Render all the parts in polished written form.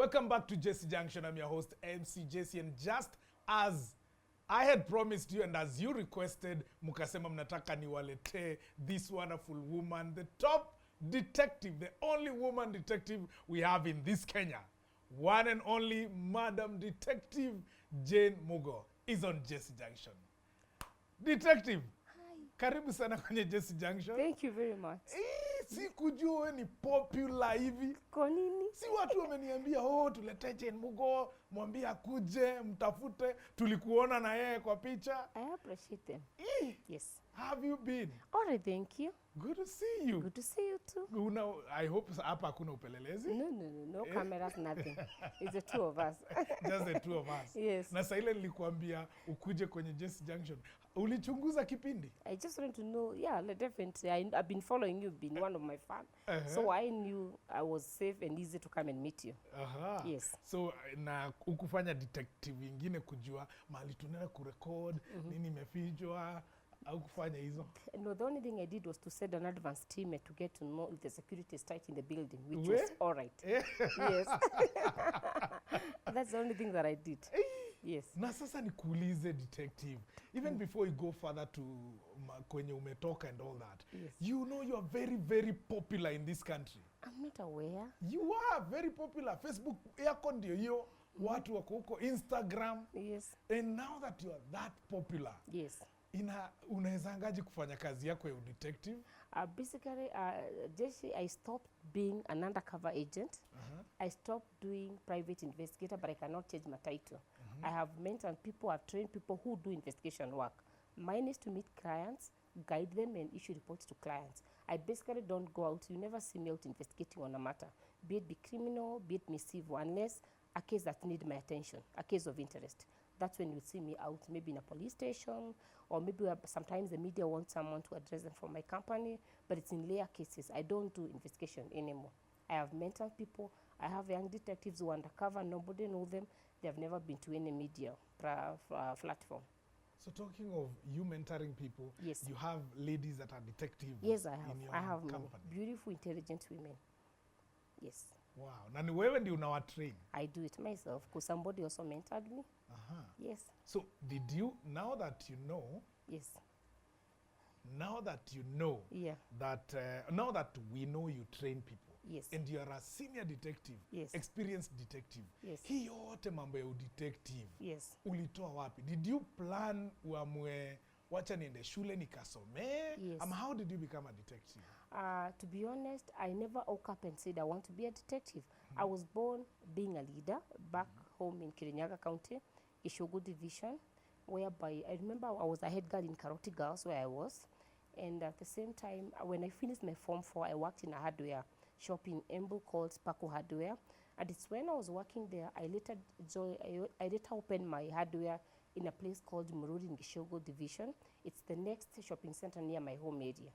Welcome back to Jessy Junction. I'm your host, MC Jessy, and just as I had promised you and as you requested, mukasema mnataka niwalete this wonderful woman, the top detective, the only woman detective we have in this Kenya. One and only Madam Detective Jane Mugoh is on Jessy Junction. Detective, Hi. karibu sana kwenye Jessy Junction. Thank you very much. Si kujua we ni popular hivi. Kwa nini? Si watu wameniambia tulete Jane Mugoh, mwambie akuje, mtafute, tulikuona na yeye kwa picha. I appreciate them. Yes. Have you been? All right, thank you. Good to see you. Good to see you too. I hope hapa hakuna upelelezi. No cameras, nothing. It's the two of us. Just the two of us. Yes. Na saa ile nilikuambia ukuje kwenye Jessy Junction. Ulichunguza kipindi? I just want to know, definitely. I've been following you, been one of my fans. So I knew I was safe and easy to come and meet you. Yes. So na ukufanya detective ingine kujua mahali tunaenda kurecord, nini imefichwa, au kufanya hizo? No, the only thing I did was to send an advance team to get to know if the security is tight in the building, which was all right. Yes. That's the only thing that I did. Yes. Na sasa nikuulize detective, even before you go further to kwenye umetoka and all that, yes. You know you are very, very popular in this country. I'm not aware. You are very popular. Facebook yako ndio hiyo, watu wako huko Instagram. Yes. And now that you are that popular, yes. Unawezaangaje kufanya kazi yako ya detective? Basically, Jessy, I stopped being an undercover agent. I stopped doing private investigator, but I cannot change my title. I have mentored people, I've trained people who do investigation work. Mine is to meet clients, guide them, and issue reports to clients. I basically don't go out. You never see me out investigating on a matter, be it criminal, be it mischief, unless a case that needs my attention, a case of interest. That's when you see me out, maybe in a police station, or maybe sometimes the media wants someone to address them from my company, but it's in rare cases. I don't do investigation anymore. I have mentored people. I have young detectives who are undercover. Nobody knows them. They have never been to any media platform. So talking of you mentoring people, yes. You have ladies that are detectives. Yes, I have. In your I have company. Beautiful, intelligent women. Yes. Wow. Na ni wewe ndio unawatrain? I do it myself because somebody also mentored me. Yes. So did you, now that you know, yes. Now that you know, that now that we know you train people, yes. And you are a senior detective, yes. Experienced detective, yes. Hii yote mambo ya udetective, yes. Ulitoa wapi? Did you plan uamue wacha niende shule nikasomee? Yes. How did you become a detective? To be honest, I never woke up and said I want to be a detective. I was born being a leader back home in Kirinyaga County, Ishogo Division, whereby I remember I was a head girl in Karoti Girls where I was. And at the same time, when I finished my Form 4, I worked in a hardware shop in Embu called Spaco Hardware. And it's when I was working there, I later opened my hardware in a place called Mururi in Gishogo Division. It's the next shopping center near my home area.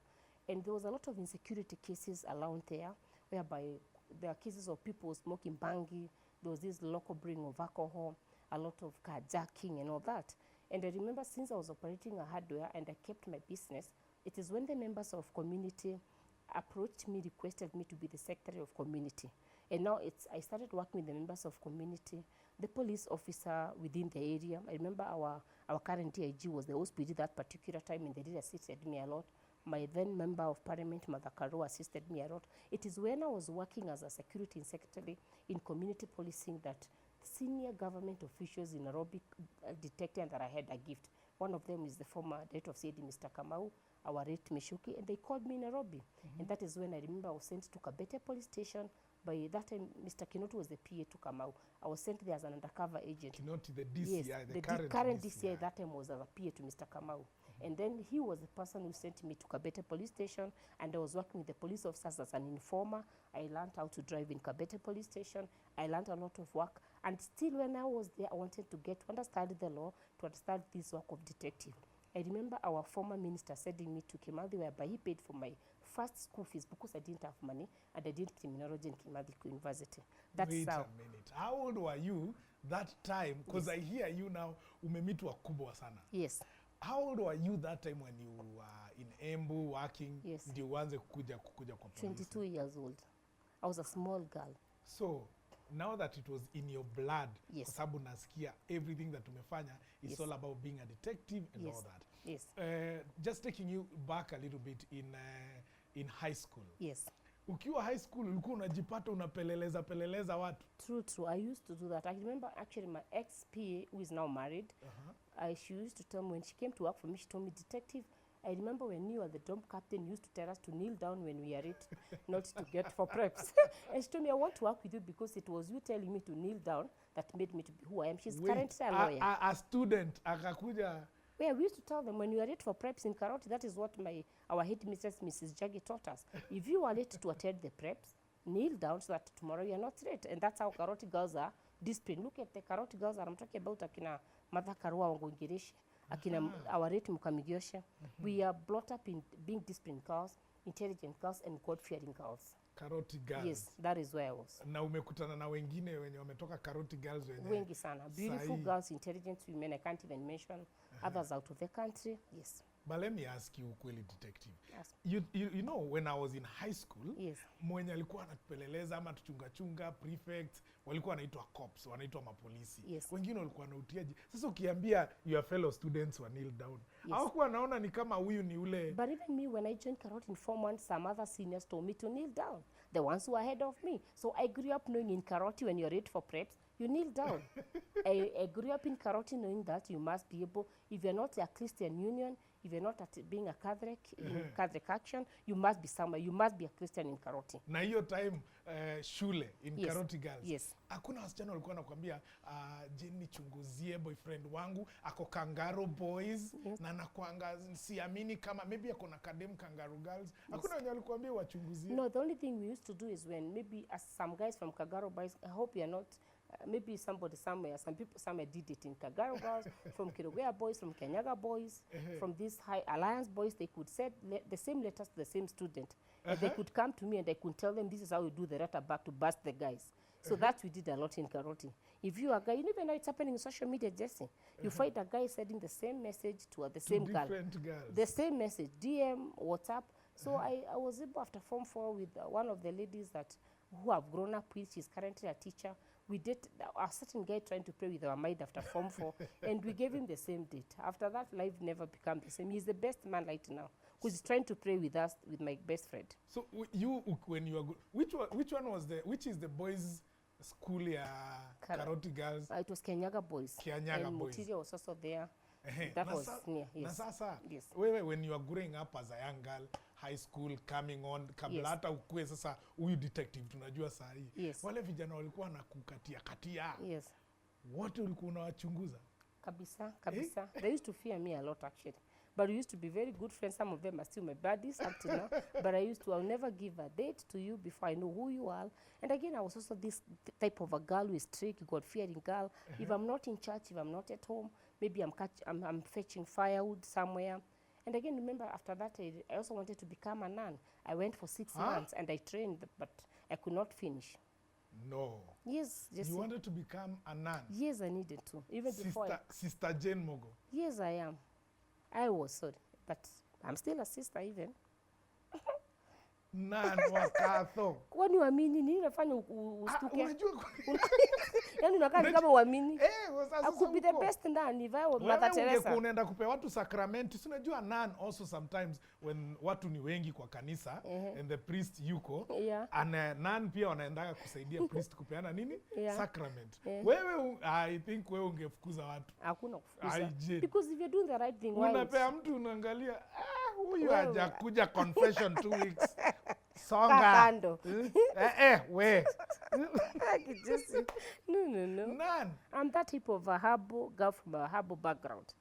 And there was a lot of insecurity cases around there, whereby there are cases of people smoking bangi, there was this local bring of alcohol, a lot of carjacking and all that. And I remember since I was operating a hardware and I kept my business, it is when the members of community approached me, requested me to be the secretary of community. And now I started working with the members of community, the police officer within the area. I remember our current DIG was the OSPD that particular time, and they did assisted me a lot. My then member of parliament, Mother Karo, assisted me a lot. It is when I was working as a security secretary in community policing that senior government officials in Nairobi detected that I had a gift. One of them is the former director of CID, Mr. Kamau, our rate Mishuki, and they called me in Nairobi. And that is when I remember I was sent to Kabete police station. By that time, Mr. Kinoti was the PA to Kamau. I was sent there as an undercover agent. Kinoti, the DCI, yes, the current DCI that time was as a PA to Mr. Kamau. And then he was the person who sent me to Kabete police station, and I was working with the police officers as an informer. I learned how to drive in Kabete police station. I learned a lot of work. And still when I was there, I wanted to get to understand the law, to understand this work of detective. I remember our former minister sending me to Kimathi, whereby he paid for my first school fees because I didn't have money, and I did criminology in Kimathi University. That's Wait how. a minute. How old were you that time? Because I hear you now, umemeet wakubwa sana. Yes. How old were you that time when you were in Embu working? Yes. Ndio uanze kukuja kwa polisi? 22 years old. I was a small girl. So, now that it was in your blood, Yes. kwa sababu nasikia everything that umefanya is Yes. all about being a detective and Yes. all that. Yes. Just taking you back a little bit in high school. Yes. Ukiwa high school ulikuwa unajipata unapeleleza watu. True. I used to do that. I remember actually my ex-PA, who is now married, she used to tell me, when she came to work for me, she told me, detective, I remember when you were the drum captain, you used to tell us to kneel down when we are ready, not to get for preps. And she told me, I want to work with you because it was you telling me to kneel down that made me to be who I am. She's currently a lawyer. A student akakuja. Yeah, we used to tell them when we are late for preps in Karoti, that is what our headmistress, Mrs. Jaggi, taught us. If you are late to attend the preps, kneel down so that tomorrow you are not late. And that's how Karoti girls are disciplined. Look at the Karoti girls that I'm talking about, akina Mother Karua Wangongireshi, akina our rate Mukamigyosha. We are brought up in being disciplined girls, intelligent girls, and God-fearing girls. Karoti girls. Yes, that is where I was. Na umekutana na wengine wenye wametoka Karoti girls wenye. Wengi sana. Beautiful girls, intelligent women, I can't even mention. Others out of the country, yes. But let me ask you, ukweli detective. Yes. You know, when I was in high school, Yes. mwenye alikuwa anatupeleleza ama tuchunga prefects, walikuwa wanaitwa cops, wanaitwa mapolisi. Yes. Wengine walikuwa wanautiaji. Sasa ukiambia your fellow students wa kneel down, Yes. hawakuwa naona ni kama huyu ni ule. But even me, when I joined Karoti in Form 1, some other seniors told me to kneel down. The ones who are ahead of me. So I grew up knowing in Karoti, when you're ready for preps, you kneel down. I grew up in Karoti knowing that you must be able, if you're not a Christian union, if you're not being a Catholic, in Catholic action, you must be somewhere. You must be a Christian in Karoti. Na hiyo time shule in Yes. Karoti girls. Yes. Hakuna wasichana walikuwa nakwambia Jenny chunguzie boyfriend wangu ako Kangaroo boys. Yes. Na nakuanga siamini kama maybe ako na kadem Kangaroo girls. Hakuna wenye walikuambia wachunguzie. No, the only thing we used to do is when maybe some guys from Kagaro boys, I hope you're not, maybe somebody somewhere, some people somewhere did it in Kagaro girls, from Kirogea boys, from Kenyaga boys, from these high alliance boys, they could send the same letters to the same student. And they could come to me and I could tell them this is how we do the letter back to bust the guys. So that we did a lot in Karoti. If you are a guy, you even know it's happening in social media, Jessy. You find a guy sending the same message to the same girl. Different girls. The same message, DM, WhatsApp. So I was able after Form 4 with one of the ladies that who I've grown up with. She's currently a teacher. We did a certain guy trying to play with our mind after Form 4, and we gave him the same date. After that, life never became the same. He's the best man right now, who's trying to play with us, with my best friend. So when you are good, which is the boys' school Karoti girls? It was Kenyaga boys. Kenyaga and boys. Mutiria was also there. That was near, Na yes. sasa, Yes. wewe when you are growing up as a young girl, high school, coming on, kabla hata ukue sasa huyu detective tunajua saa hii. Yes. Wale vijana walikuwa na katia. Yes. Wote ulikuwa unawachunguza? Kabisa. They used to fear me a lot actually. But we used to be very good friends. Some of them are still my buddies up to now. But I'll never give a date to you before I know who you are. And again, I was also this type of a girl who is strict, God-fearing girl. If I'm not in church, if I'm not at home, maybe I'm fetching firewood somewhere. And again, remember, after that, I also wanted to become a nun. I went for 6 months and I trained, but I could not finish. No. Yes, Jessy. You wanted to become a nun? Yes, I needed to. Even before. Sister Jane Mugoh. Yes, I am. I was sorry, but I'm still a sister even. Nun wakatho. Kwani uamini nini unafanya ustuke? Unajua Yaani unakaa kama uamini. sasa I could be the best nun if I were Mother Teresa. Unaenda kupea watu sakramenti. Si unajua nun also sometimes when watu ni wengi kwa kanisa and the priest yuko and nun pia wanaendaga kusaidia priest kupeana nini? Sacrament. Wewe I think wewe ungefukuza watu. Hakuna kufukuza. Because if you're doing the right thing, why? Unapea mtu unaangalia huyu hajakuja confession 2 weeks. Songa. Kando. We. No. None. I'm that type of a humble girl from a humble background.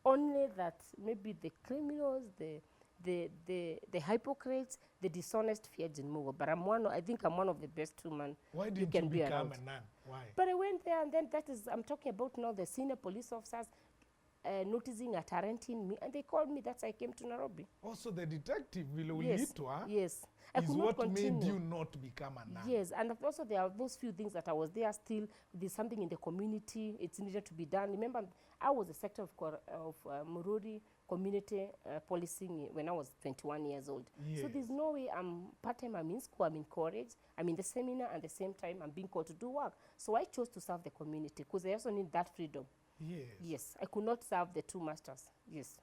Only that maybe the criminals, the hypocrites, the dishonest feared in Mugoh. But I think I'm one of the best women. Why did you can be become around. a nun? Why? But I went there and then I'm talking about now the senior police officers noticing a talent in me, and they called me. That's why I came to Nairobi. Also, the detective will Yes, yes. I is could not what continue. made you not become a nun. Yes, and also there are those few things that I was there still. There's something in the community. It's needed to be done. Remember, I was the sector of Mururi, community policing when I was 21 years old. So Yes. there's no way part-time, I'm in school, I'm in college, I'm in the seminar, and at the same time, I'm being called to do work. So I chose to serve the community because I also need that freedom. Yes. Yes, I could not serve the two masters. Yes.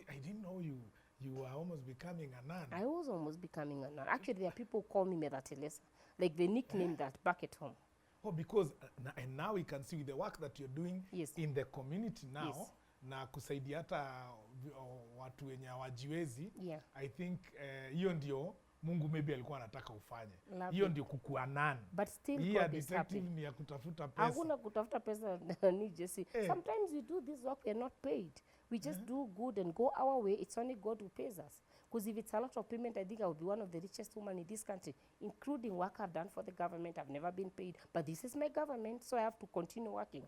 I didn't know you were almost becoming a nun. I was almost becoming a nun. Actually, there are people who call me Medatelesa. Like they nickname that back at home. Oh, because and now we can see with the work that you're doing Yes. in the community now, Yes. na kusaidia hata watu wenye hawajiwezi. Yeah. I think hiyo ndio Mungu maybe alikuwa anataka ufanye. Love Hiyo it. ndio kukuwa nani. But still Hii ya God is detective happy. ni ya kutafuta pesa. Hakuna kutafuta pesa ni Jessy. Sometimes we do this work, we are not paid. We just do good and go our way. It's only God who pays us. Because if it's a lot of payment, I think I would be one of the richest women in this country, including work I've done for the government. I've never been paid. But this is my government, so I have to continue working.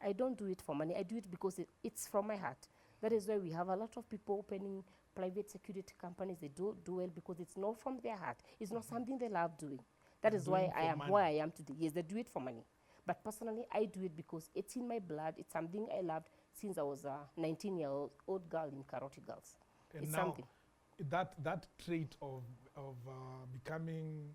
I don't do it for money. I do it because it's from my heart. That is why we have a lot of people opening private security companies. They do well because it's not from their heart. It's not something they love doing. That is why I am where I am today. Yes, they do it for money. But personally, I do it because it's in my blood. It's something I loved since I was a 19-year-old girl in Karoti Girls. And It's now, something. that trait of becoming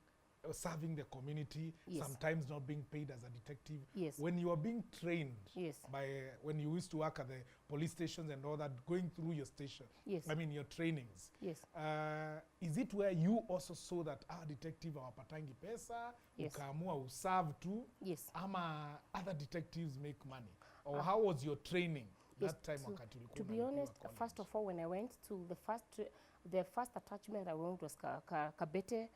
serving the community, Yes. sometimes not being paid as a detective. Yes. When you are being trained Yes. by when you used to work at the police stations and all that, going through your station, Yes. I mean your trainings, Yes. is it where you also saw that detective hawapatangi pesa, Yes. ukaamua userve tu, Yes. ama other detectives make money? Or how was your training Yes, that time wakati ulikuwa To be unalipiwa honest, college? first of all, when I went to the first attachment I went was Kabete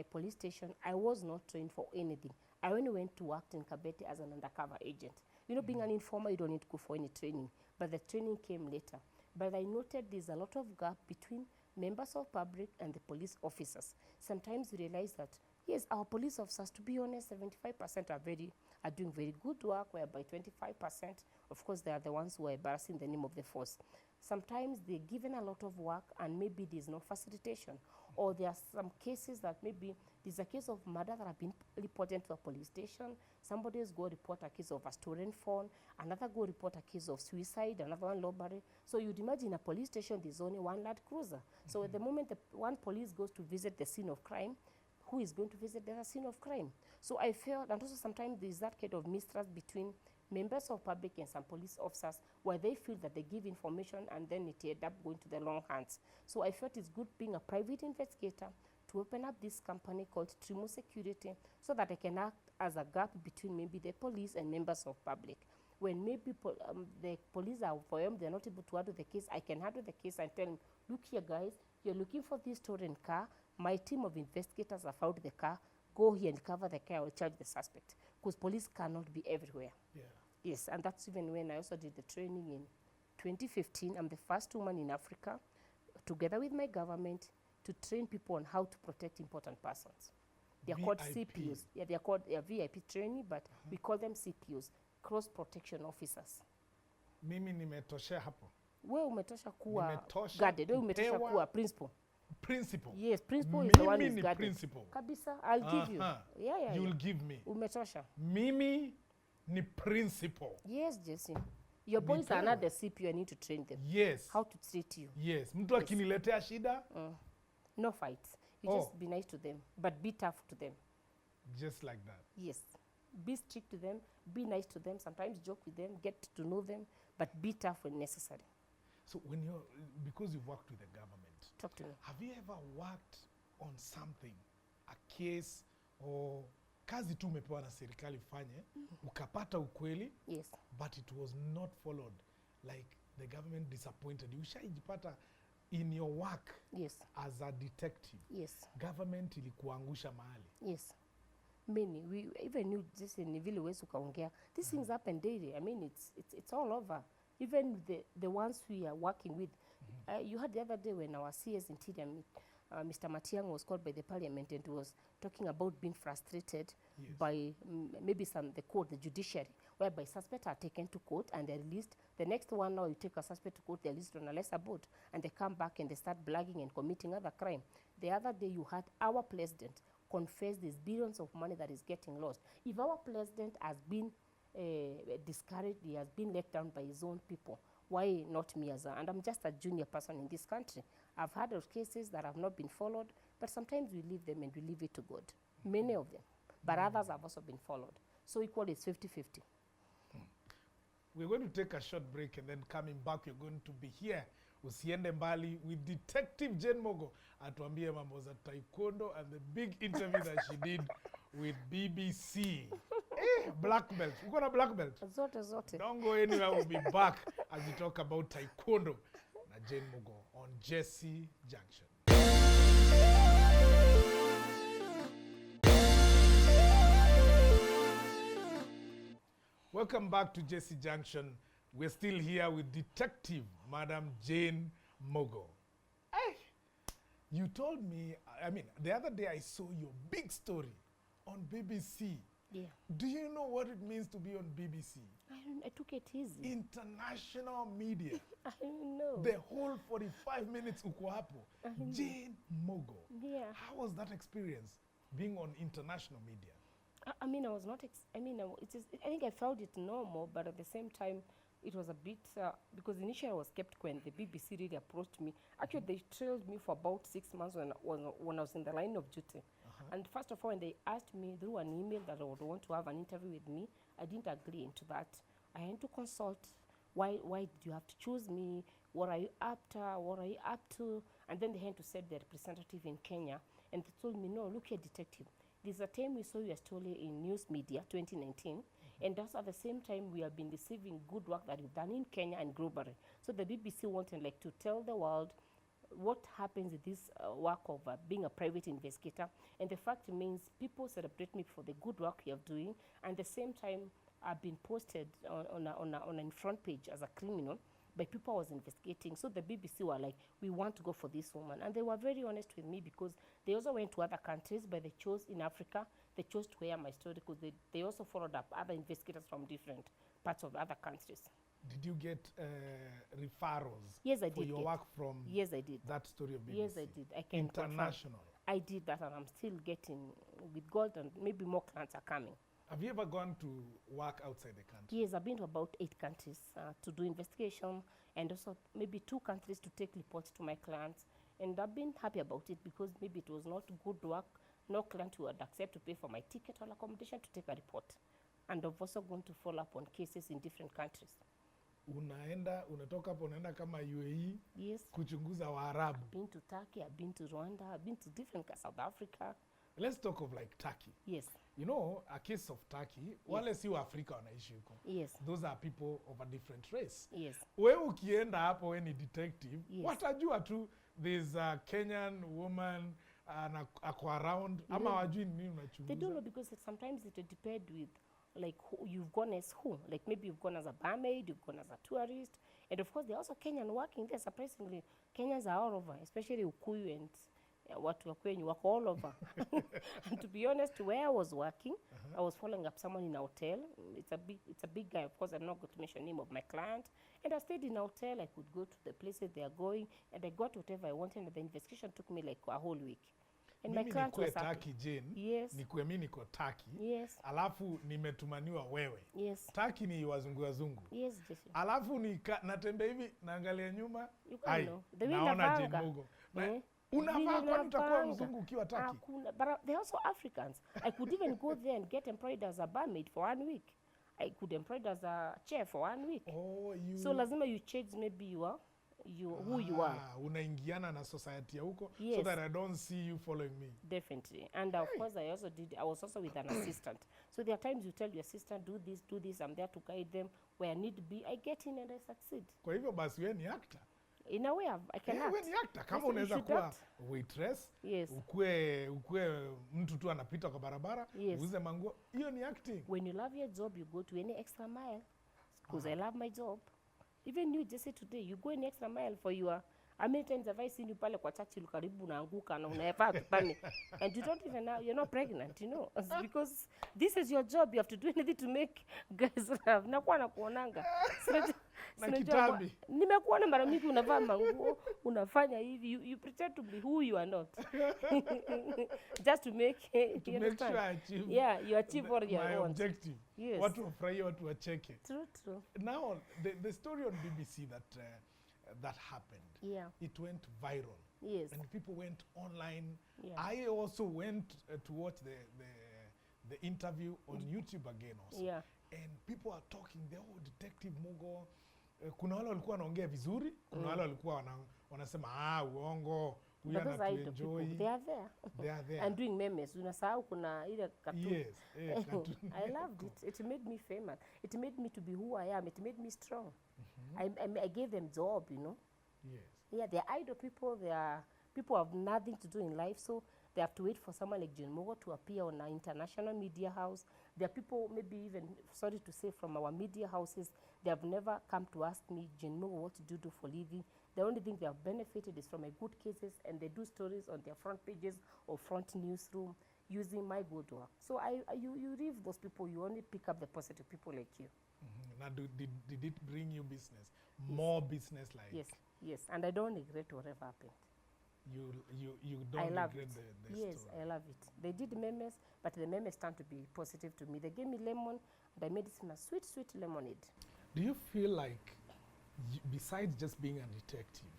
police station, I was not trained for anything. I only went to work in Kabete as an undercover agent. You know, being an informer, you don't need to go for any training. But the training came later. But I noted there's a lot of gap between members of public and the police officers. Sometimes we realize that, yes, our police officers, to be honest, 75% are doing very good work, whereby 25%, of course, they are the ones who are embarrassing the name of the force. Sometimes they're given a lot of work and maybe there's no facilitation. Or there are some cases that maybe there's a case of murder that have been reported to a police station. Somebody's go report a case of a stolen phone. Another go report a case of suicide. Another one robbery. So you'd imagine a police station, there's only one Land Cruiser. So at the moment the one police goes to visit the scene of crime, who is going to visit the scene of crime? So I felt, and also sometimes there's that kind of mistrust between members of public and some police officers where they feel that they give information and then it end up going to the wrong hands. So I felt it's good being a private investigator to open up this company called Trimo Security so that I can act as a gap between maybe the police and members of public. When maybe the police are overwhelmed, they're not able to handle the case, I can handle the case and tell them, look here guys, you're looking for this stolen car. My team of investigators have found the car. Go here and cover the car or charge the suspect. Because police cannot be everywhere. Yeah. Yes, and that's even when I also did the training in 2015. I'm the first woman in Africa, together with my government, to train people on how to protect important persons. They're called VIP. CPUs. Yeah, they're called VIP training, but we call them CPUs, cross protection officers. Mimi nimetoshea hapo. We umetosha kuwa Nimetosha guarded, we umetosha kupewa kuwa principal. Principal. Yes, principal is the one Mimi who's ni guarded. principal. Kabisa, I'll give you. Yeah. You'll give me. Umetosha. Mimi ni principal. Yes, Jessy. Your boys are not the CPU, I need to train them. Yes. How to treat you. Yes. Mtu akiniletea shida, No fights. You just be nice to them, but be tough to them. just like that. Yes. Be strict to them, be nice to them, sometimes joke with them, get to know them, but be tough when necessary. So when you're, because you've worked with the government, Talk to me. have you ever worked on something, a case or kazi tu umepewa na serikali fanye, ukapata ukweli, Yes. but it was not followed, like the government disappointed you? Ushaijipata in your work Yes. as a detective, Yes. government ilikuangusha mahali? Yes. Many. We even knew this in vile wesu kaongea. These things happen daily. I mean, it's all over. Even the ones we are working with. You heard the other day when our CS Interior, Mr. Matiang, was called by the parliament and was talking about being frustrated by maybe the court, the judiciary, whereby suspects are taken to court and they're released. The next one now, you take a suspect to court, they're released on a lesser boat, and they come back and they start blagging and committing other crime. The other day, you had our president confess these billions of money that is getting lost. If our president has been discouraged, he has been let down by his own people, why not me and I'm just a junior person in this country. I've heard of cases that have not been followed, but sometimes we leave them and we leave it to God. Many of them. But others have also been followed. So equal is 50-50. We're going to take a short break, and then coming back, we're going to be here, usiende mbali, with Detective Jane Mugoh atuambie mambo za taekwondo and the big interview that she did with BBC. Black belt. Uko na black belt? Zote. Don't go anywhere. We'll be back as we talk about taekwondo na Jane Mugoh on Jessy Junction. Welcome back to Jessy Junction. We're still here with Detective Madam Jane Mugoh. Hey, you told me, I mean, the other day I saw your big story on BBC. Yeah. Do you know what it means to be on BBC? I took it easy. International media. I know. The whole 45 minutes uko hapo. Jane Mugoh. Yeah. How was that experience being on international media? I mean, I was not, I think I felt it normal, but at the same time, it was a bit, because initially I was kept when the BBC really approached me. Actually, they trailed me for about 6 months when I was in the line of duty. And first of all, when they asked me through an email that they would want to have an interview with me, I didn't agree into that. I had to consult, why did you have to choose me? What are you after? What are you up to? And then they had to send their representative in Kenya. And they told me, no, look here, detective. There's a time we saw your story in news media, 2019. And that's at the same time we have been receiving good work that you've done in Kenya and globally. So the BBC wanted to tell the world what happens in this work of being a private investigator. And the fact remains people celebrate me for the good work you're doing. And at the same time, I've been posted on a front page as a criminal by people I was investigating. So the BBC were like, we want to go for this woman. And they were very honest with me because they also went to other countries, but they chose in Africa, they chose to hear my story because they also followed up other investigators from different parts of other countries. Did you get referrals? Yes, I did. For your work from yes, I did. That story of BBC? Yes, I did. I can international. I did that, and I'm still getting with God, and maybe more clients are coming. Have you ever gone to work outside the country? Yes, I've been to about 8 countries to do investigation, and also maybe 2 countries to take reports to my clients. And I've been happy about it because maybe it was not good work. No client would accept to pay for my ticket or accommodation to take a report. And I've also gone to follow up on cases in different countries. Unatoka hapo unaenda kama UAE, yes, kuchunguza Waarabu. I've been to Turkey, I've been to Rwanda, I've been to different South Africa. Let's talk of like Turkey. Yes. You know, a case of Turkey, wale si wa Afrika wanaishi huko. Yes. Those are people of a different race. Yes. Wewe ukienda hapo we ni detective, yes, watajua tu there's a Kenyan woman ako around, ama wajui nini unachunguza. They don't know because sometimes it depends with like who you've gone as who. Like maybe you've gone as a barmaid, you've gone as a tourist. And of course, there are also Kenyan working there. Surprisingly, Kenyans are all over, especially Ukuyu and watu wa kwenyu wako all over. And to be honest, where I was working, I was following up someone in a hotel. It's a big guy. Of course, I'm not going to mention the name of my client. And I stayed in a hotel. I could go to the places they are going, and I got whatever I wanted. And the investigation took me like a whole week. And mimi my client was Turkey, Jane. Yes. Nikuwe mimi niko Turkey. Yes. Alafu nimetumaniwa wewe. Yes. Turkey ni wazungu. Yes, Jessy. Alafu natembea hivi naangalia nyuma. Naona Jane Mugoh. Unavaa kwani utakuwa mzungu ukiwa Turkey? But they're also Africans. I could even go there and get employed as a barmaid for 1 week. I could employed as a chef for 1 week. Oh, so lazima you change maybe who you are. Unaingiana na society ya huko, yes, so that I don't see you following me. Definitely. And of course I was also with an assistant. So there are times you tell your assistant, do this, I'm there to guide them. Where I need to be, I get in and I succeed. Kwa hivyo basi wewe ni actor. In a way, I can act. Wewe ni actor. Kama unaweza kuwa waitress, yes, ukue mtu tu anapita kwa barabara, yes, uuze manguo, hiyo ni acting. When you love your job, you go to any extra mile. Because I love my job. Even you, Jessy, today, you go an extra mile for your... How many times have I seen you pale kwa chachi karibu unaanguka na unayevaa kipani, and you don't even know, you're not pregnant, you know. It's because this is your job, you have to do anything to make guys laugh. Nakuwa nakuonanga. Na Sinajua kitambi. nimekuona mara mingi unavaa manguo, unafanya hivi, you pretend to be who you are not. Just to make To you make sure understand? I achieve Yeah, you achieve what you my want. objective. Yes. Watu wafurahie, watu wacheke. True. Now, the story on BBC that happened, Yeah. it went viral. Yes. And people went online. Yeah. I also went to watch the interview on YouTube again also. Yeah. And people are talking, Detective Mugoh. Kuna wale walikuwa wanaongea vizuri, kuna wale walikuwa wanasema uongo, huyu But those idol anatuenjoy. people, they are there. They are there. And doing memes. Unasahau kuna ile cartoon. Yes, cartoon. I loved it. It made me famous. It made me to be who I am. It made me strong. I gave them job, you know. Yes. Yeah, they're idle people. They are people who have nothing to do in life, so they have to wait for someone like John Mugoh to appear on an international media house. There are people, maybe even, sorry to say, from our media houses, they have never come to ask me, John Mugoh, what do you do for living? The only thing they have benefited is from my good cases, and they do stories on their front pages or front newsroom using my good work. So you leave those people, you only pick up the positive people like you. Now, did it bring you business? More business like? Yes, and I don't regret whatever happened. You don't regret the Yes, story? I love it. They did memes, but the memes turned to be positive to me. They gave me lemon, and I made it in a sweet, sweet lemonade. Do you feel like, besides just being a detective,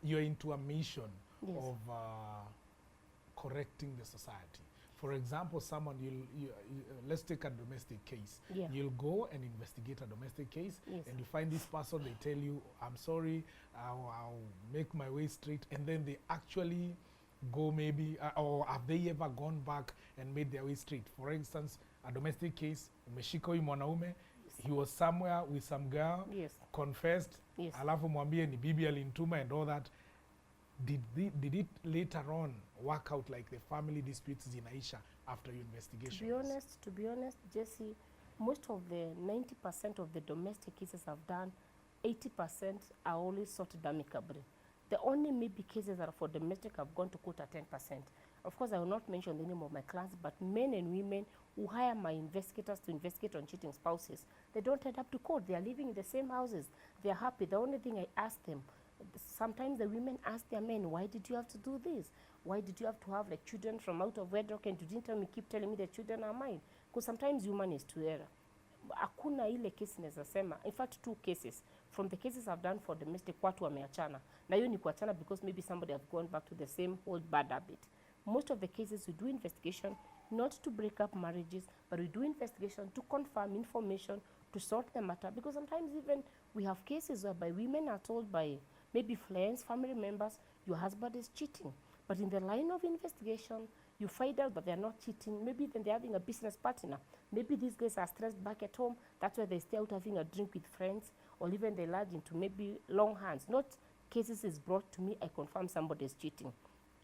you're into a mission of correcting the society? For example, let's take a domestic case. Yeah. You'll go and investigate a domestic case, Yes. and you find this person, they tell you, I'm sorry, I'll make my way straight, and then they actually go maybe, or have they ever gone back and made their way straight? For instance, a domestic case, umeshika huyu mwanaume, he was somewhere with some girl, Yes. confessed, Yes. alafu mwambie ni bibi alinituma and all that. Did it later on work out like the family disputes zinaisha after your investigation? To be honest, Jesse, most of the 90% of the domestic cases I've done, 80% are always sorted amicably. The only maybe cases that are for domestic have gone to court at 10%. Of course, I will not mention the name of my clients, but men and women who hire my investigators to investigate on cheating spouses, they don't end up to court. They are living in the same houses. They are happy. The only thing I ask them, sometimes the women ask their men, why did you have to do this? Why did you have to have like children from out of wedlock, and you didn't tell me, keep telling me the children are mine? Because sometimes human is to error. Hakuna ile kesi naweza sema, in fact 2 cases from the cases I've done for domestic, watu wameachana, na hiyo ni kuachana because maybe somebody have gone back to the same old bad habit. Most of the cases we do investigation not to break up marriages, but we do investigation to confirm information, to sort the matter, because sometimes even we have cases whereby women are told by maybe friends, family members, your husband is cheating, but in the line of investigation you find out that they're not cheating. Maybe then they're having a business partner. Maybe these guys are stressed back at home. That's why they stay out having a drink with friends, or even they lodge into maybe long hands. Not cases is brought to me, I confirm somebody is cheating.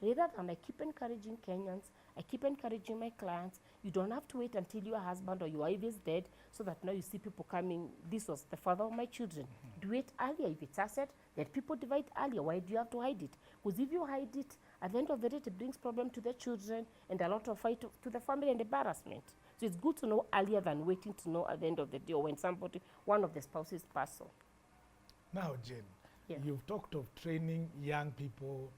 Rather than I keep encouraging Kenyans, I keep encouraging my clients, you don't have to wait until your husband or your wife is dead so that now you see people coming, this was the father of my children. Do it earlier. If it's asset, let people divide earlier. Why do you have to hide it? Because if you hide it, at the end of the day, it brings problem to the children and a lot of fight to the family and embarrassment. So it's good to know earlier than waiting to know at the end of the day, or when one of the spouses pass on. Now, Jen, you've talked of training young people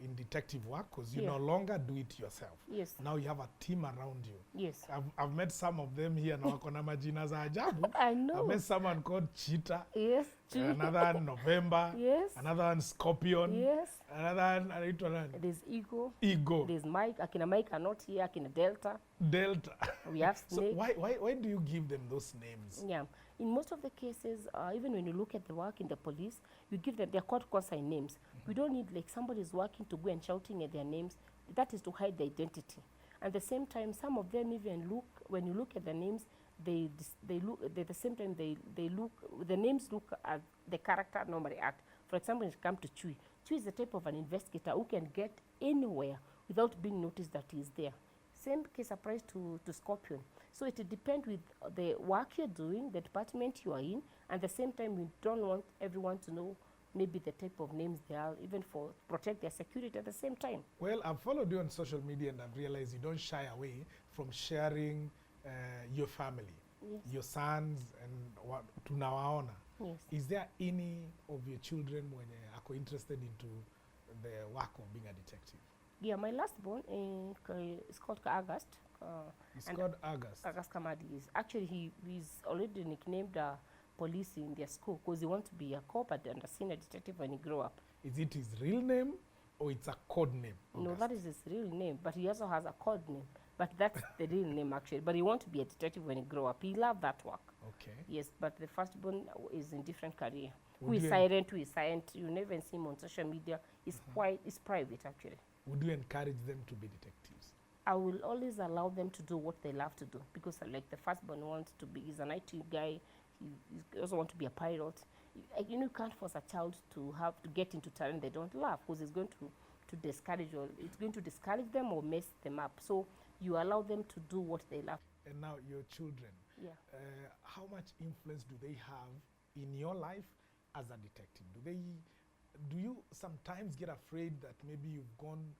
in detective work, because you no longer do it yourself. Yes. Now you have a team around you. Yes. I've met some of them here na wako na majina za ajabu. I know. I've met someone called Cheetah. Yes. Another one November. Yes. Another one Scorpion. Yes. Another one anaitwa nani? There's Ego. Ego. There's Mike. Akina Mike are not here. Akina Delta. Delta. We have So Snake. why do you give them those names? Yeah. In most of the cases, even when you look at the work in the police, you give them, they're called consign names. We don't need like somebody's working to go and shouting at their names. That is to hide the identity. At the same time, some of them even look, when you look at the names, they look, at the same time, they look, the names look at the character normally act. For example, when it comes to Chui, Chui is the type of an investigator who can get anywhere without being noticed that he is there. Same case applies to Scorpion. So it depends with the work you're doing, the department you are in, and at the same time, we don't want everyone to know maybe the type of names they are, even for protect their security at the same time. Well, I've followed you on social media and I've realized you don't shy away from sharing your family. Yes. your sons and what tunawaona. Yes. Is there any of your children when are interested into the work of being a detective? Yeah, my last born is called August. It's and called August. August Kamadi is actually he's already nicknamed police in their school because he wants to be a cop and a senior detective when he grow up. Is it his real name or it's a code name? No, August? that is his real name, but he also has a code name. But that's the real name actually. But he wants to be a detective when he grow up. He love that work. Okay. Yes, but the firstborn is in different career. Would Who is you silent, who is silent. You never see him on social media. It's it's private actually. Would you encourage them to be detectives? I will always allow them to do what they love to do because like the firstborn wants to be, he's an IT guy, he also wants to be a pilot. You know, you can't force a child to have to get into talent they don't love because it's going to discourage or it's going to discourage them or mess them up. So you allow them to do what they love. And now your children, Yeah. how much influence do they have in your life as a detective? Do you sometimes get afraid that maybe you've gone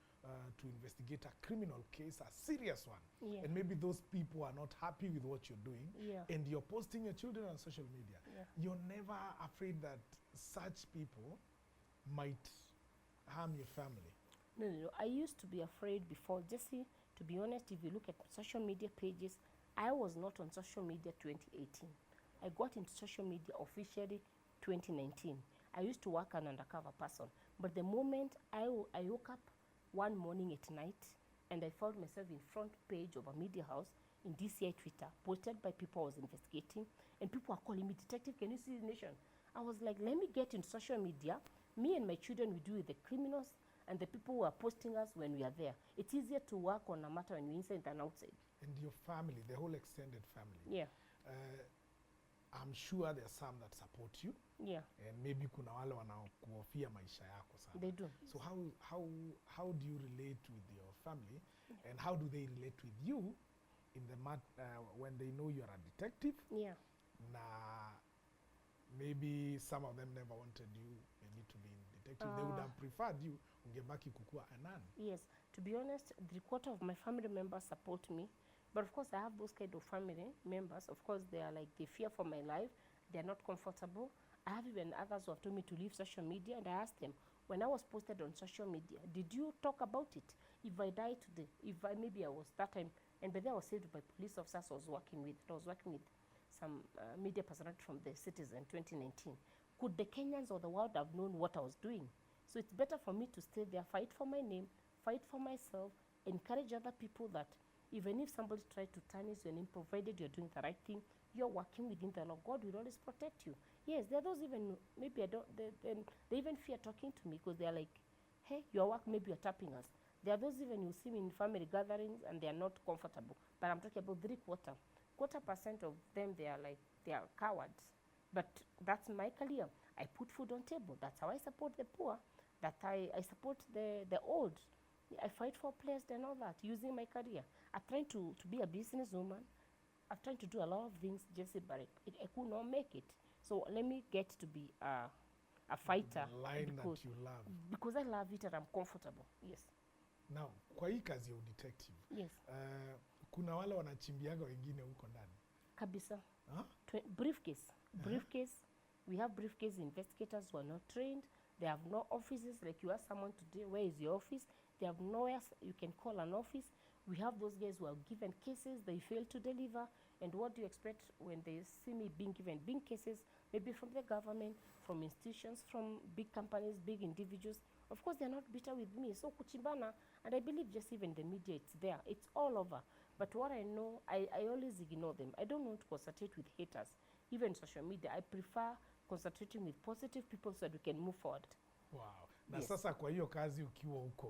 to investigate a criminal case, a serious one, Yeah. and maybe those people are not happy with what you're doing, Yeah. and you're posting your children on social media? Yeah. You're never afraid that such people might harm your family? No. I used to be afraid before. Jesse, to be honest, if you look at social media pages, I was not on social media 2018. I got into social media officially 2019. I used to work an undercover person. But the moment I woke up one morning at night and I found myself in front page of a media house in DCI Twitter, posted by people I was investigating, and people are calling me, Detective, can you see the nation? I was like, let me get in social media. Me and my children, we deal with the criminals and the people who are posting us when we are there. It's easier to work on a matter when we're inside than outside. And your family, the whole extended family, Yeah, I'm sure there are some that support you, yeah, and maybe kuna wale wanakuhofia maisha yako sana. they do. So how do you relate with your family, and how do they relate with you in the when they know you're a detective? Yeah. Na maybe some of them never wanted you maybe to be in detective. They would have preferred you ungebaki kukua anan. Yes, to be honest, 3/4 of my family members support me. But of course, I have those kind of family members. Of course, they are like, they fear for my life. They are not comfortable. I have even others who have told me to leave social media. And I asked them, when I was posted on social media, did you talk about it? If I die today, maybe I was that time, and by then I was saved by police officers I was working with. I was working with some media personality from the Citizen 2019. Could the Kenyans or the world have known what I was doing? So it's better for me to stay there, fight for my name, fight for myself, encourage other people that even if somebody tries to tarnish your name, provided you're doing the right thing, you're working within the law, God will always protect you. Yes, there are those even, maybe they even fear talking to me because they're like, hey, your work, maybe you're tapping us. There are those even you see me in family gatherings and they are not comfortable. But I'm talking about 3/4% of them, they are cowards. But that's my career. I put food on table. That's how I support the poor. That I support the old. I fight for players and all that using my career. I'm trying to be a businesswoman. I'm trying to do a lot of things, Jessy, but I could not make it. So let me get to be a fighter. The line that you love. Because I love it and I'm comfortable. Yes. Now, kwa hii kazi ya detective, Yes. kuna wale wanachimbiaga wengine huko ndani. Kabisa. Huh? Briefcase. Briefcase. We have briefcase investigators who are not trained. They have no offices. Like you ask someone today, where is your office? They have nowhere you can call an office. We have those guys who are given cases, they fail to deliver. And what do you expect when they see me being given big cases, maybe from the government, from institutions, from big companies, big individuals? Of course, they're not bitter with me. So kuchimbana, and I believe just even the media, it's there. It's all over. But what I know, I always ignore them. I don't want to concentrate with haters. Even social media, I prefer concentrating with positive people so that we can move forward. Wow. Na Yes. sasa kwa hiyo kazi ukiwa huko,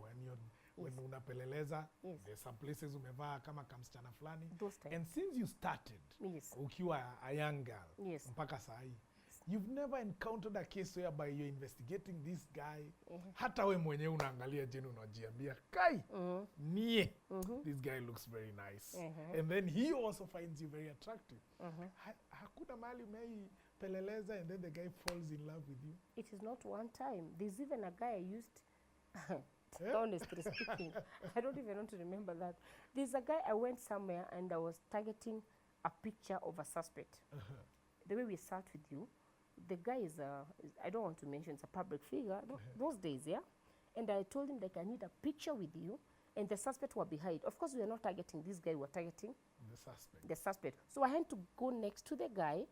when Yes. unapeleleza, Yes. there's some places umevaa kama kamsichana fulani. Those times. And since you started, Yes. ukiwa a young girl, Yes. mpaka saa hii, you've never encountered a case whereby you're investigating this guy. Hata we mwenyewe unaangalia jeni unajiambia, kai, nie, this guy looks very nice. And then he also finds you very attractive. Hakuna mahali umeipeleleza and then the guy falls in love with you. It is not one time. There's even a guy I used, honestly speaking, I don't even want to remember that. There's a guy I went somewhere and I was targeting a picture of a suspect. The way we sat with you, the guy is, I don't want to mention, it's a public figure, those days, yeah? And I told him, like, I need a picture with you, and the suspect were behind. Of course, we are not targeting this guy, we're targeting the suspect. So I had to go next to the guy,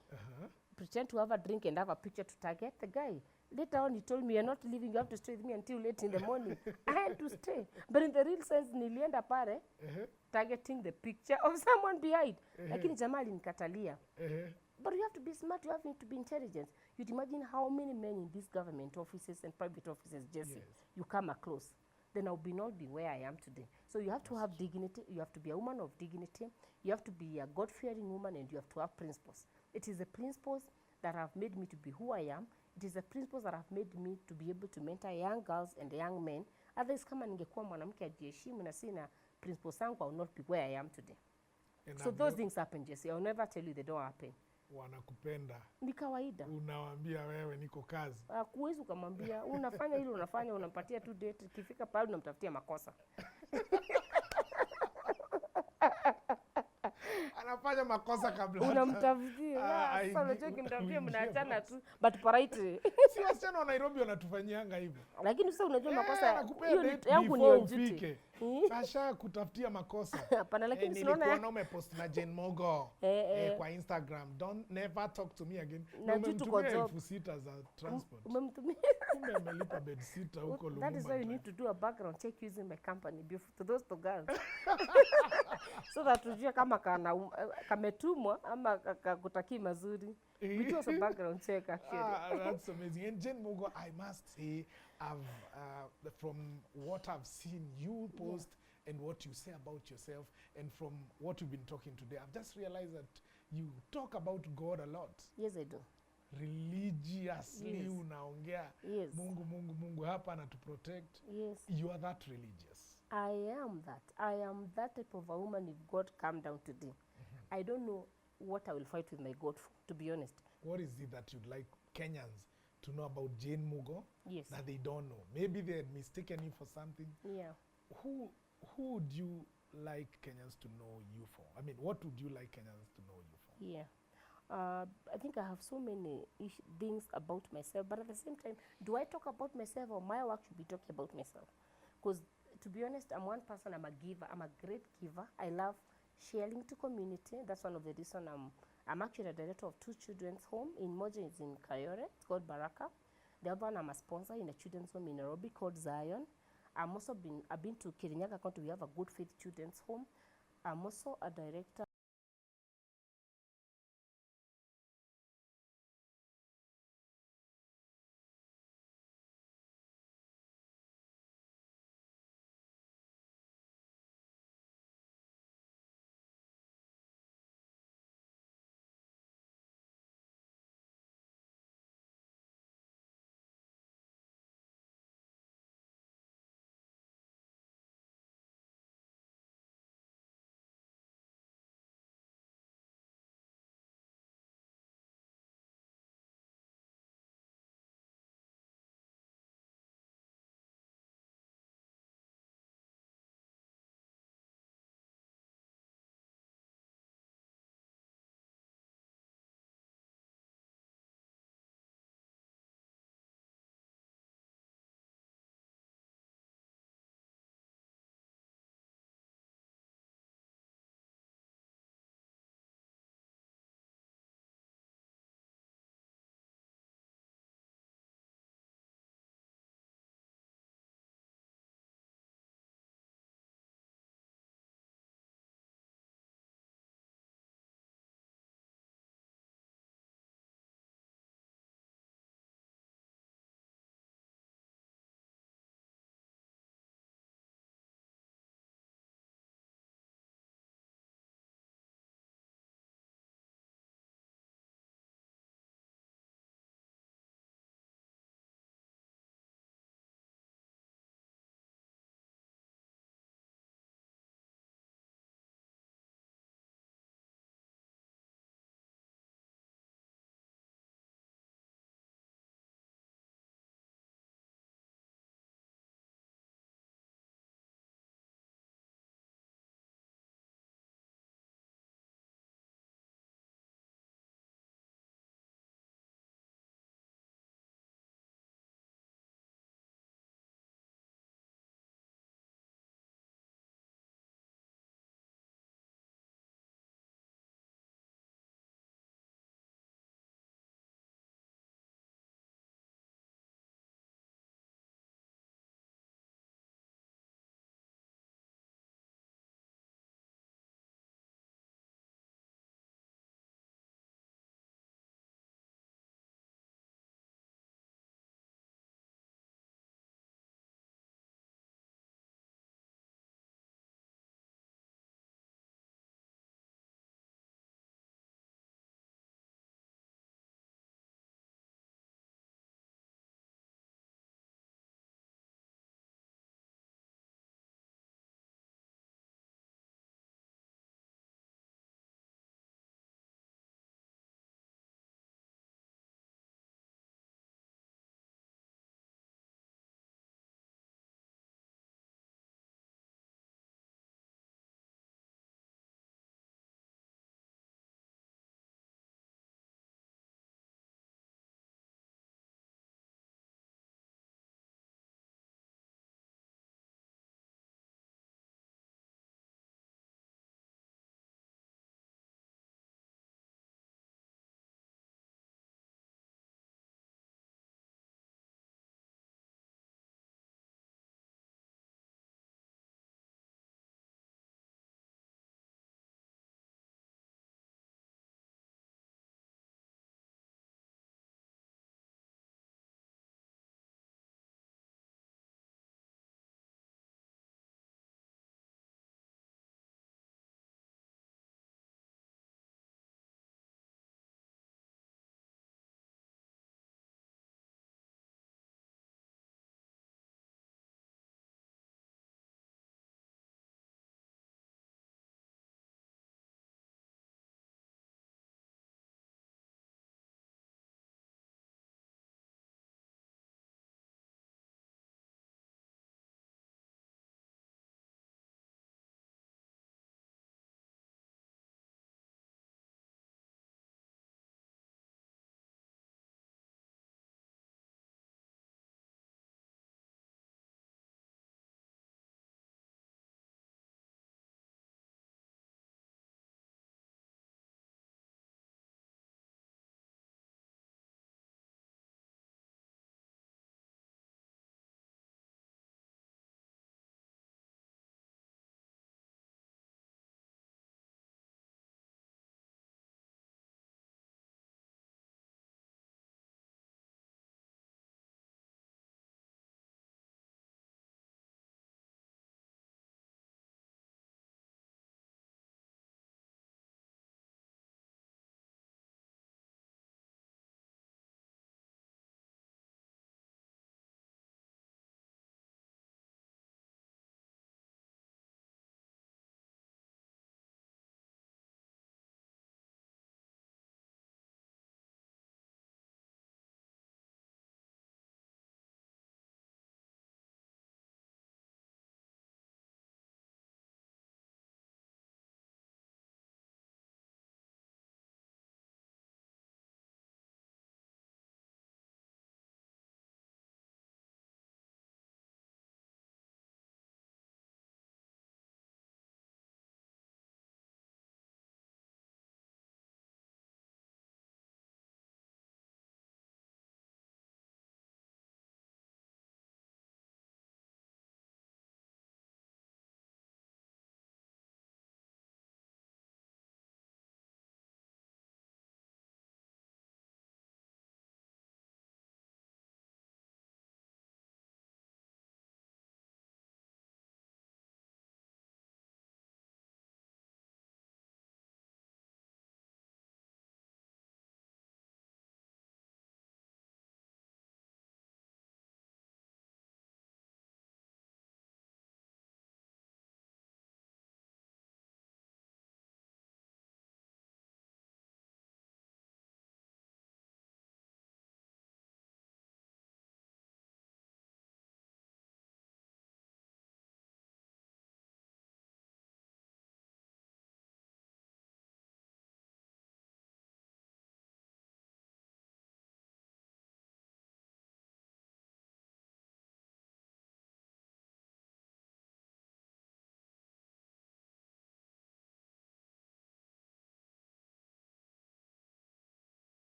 pretend to have a drink and have a picture to target the guy. Later on, he told me, you're not leaving, you have to stay with me until late in the morning. I had to stay. But in the real sense, nilienda pare, targeting the picture of someone behind. Lakini jamaa alinikatalia. But you have to be smart, you have to be intelligent. You'd imagine how many men in these government offices and private offices, Jessy, you come across. Then I would not be where I am today. So you have to have dignity, you have to be a woman of dignity, you have to be a God-fearing woman, and you have to have principles. It is the principles that have made me to be who I am. It is the principles that have made me to be able to mentor young girls and young men. Otherwise, kama ningekuwa mwanamke ajiheshimu na sina principles zangu, I will not be where I am today. And so those things happen, Jessy. I will never tell you they don't happen. Wanakupenda. Ni kawaida. Unawaambia wewe niko kazi. Kuwezi ukamwambia unafanya hilo unafanya, unampatia tu date, ikifika pale unamtafutia makosa. Anafanya makosa kabla. Unamtafutia. Sasa unajua kimtafutia mnaachana tu, but polite. Si wasichana wa Nairobi wanatufanyianga hivyo. Lakini sasa unajua makosa hiyo yangu ni ujute. Sasha kutafutia makosa. Hapana, lakini sinaona nilikuwa umepostna na Jane Mugoh kwa Instagram. Don't never talk to me again. Na tuko 6,000 za transport. Umemtumia. Kumbe amelipa bed sitter huko Lumumba. That is why you need to do a background check using my company before to those two girls. So that tujue kama kametumwa ama kakutaki mazuri. We do a background check actually. That's amazing. And Jane Mugoh, I must say, from what I've seen you post and what you say about yourself, and from what we've been talking today, I've just realized that you talk about God a lot. Yes, I do. Religiously, unaongea. Yes. Mungu hapa na to protect. Yes. You are that religious. I am that. I am that type of a woman if God come down today. I don't know what I will fight with my God for, to be honest. What is it that you'd like Kenyans to know about Jane Mugoh that they don't know? Maybe they had mistaken you for something. Yeah. Who would you like Kenyans to know you for? I mean, what would you like Kenyans to know you for? Yeah. I think I have so many things about myself, but at the same time, do I talk about myself, or my work should be talking about myself? Because to be honest, I'm one person, I'm a giver, I'm a great giver. I love sharing to community. That's one of the reasons I'm actually a director of 2 children's home. In Moja, it's in Kayore, it's called Baraka. The other one, I'm a sponsor in a children's home in Nairobi called Zion. I've been to Kirinyaga County, we have a Good Faith Children's Home. I'm also a director